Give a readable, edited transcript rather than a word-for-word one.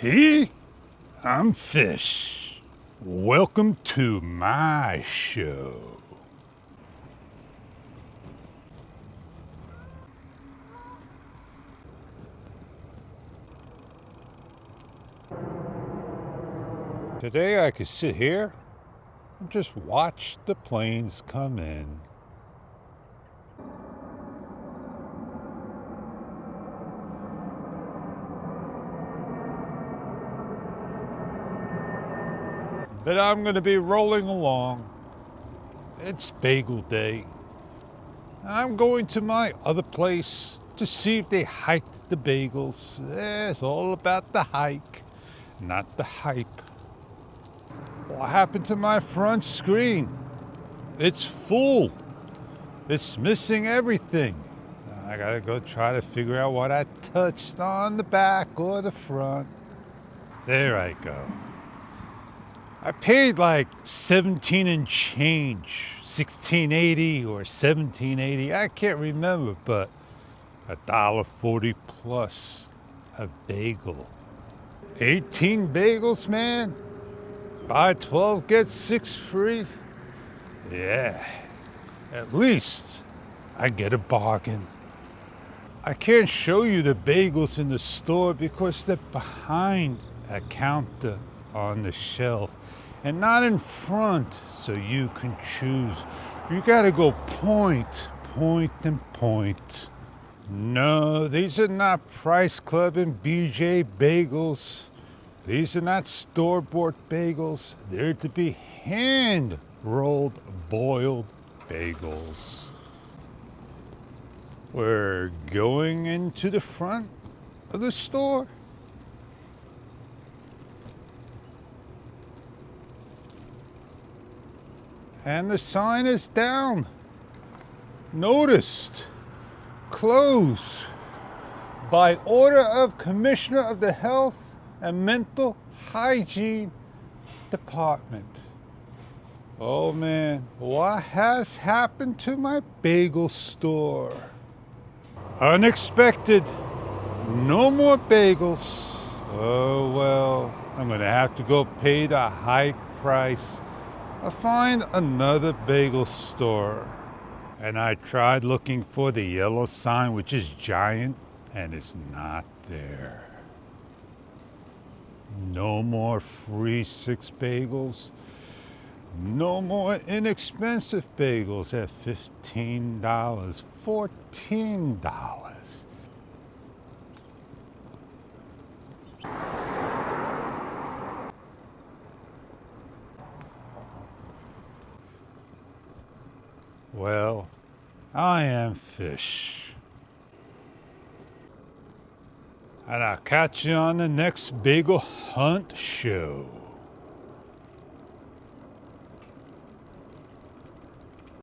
Hey, I'm Fish. Welcome to my show. Today I could sit here and just watch the planes come in. But I'm going to be rolling along. It's Bagel Day. I'm going to my other place to see if they hiked the bagels. It's all about the hike, not the hype. What happened to my front screen? It's full. It's missing everything. I gotta go try to figure out what I touched on the back or the front. There I go. I paid like 17 and change, 16.80 or 17.80. I can't remember, but $1.40 plus a bagel. 18 bagels, man. Buy 12, get 6 free. Yeah, at least I get a bargain. I can't show you the bagels in the store because they're behind a counter on the shelf and not in front so you can choose. You gotta go point, and point. No, these are not Price Club and BJ bagels. These are not store-bought bagels. They're to be hand-rolled, boiled bagels. We're going into the front of the store. And the sign is down. Noticed. Closed. By order of Commissioner of the Health and Mental Hygiene Department. Oh man, what has happened to my bagel store? Unexpected. No more bagels. Oh well, I'm gonna have to go pay the high price. I'll find another bagel store. And I tried looking for the yellow sign, which is giant, and it's not there. No more free 6 bagels. No more inexpensive bagels at $15, $14. Well, I am Fish. And I'll catch you on the next Bagel Hunt show.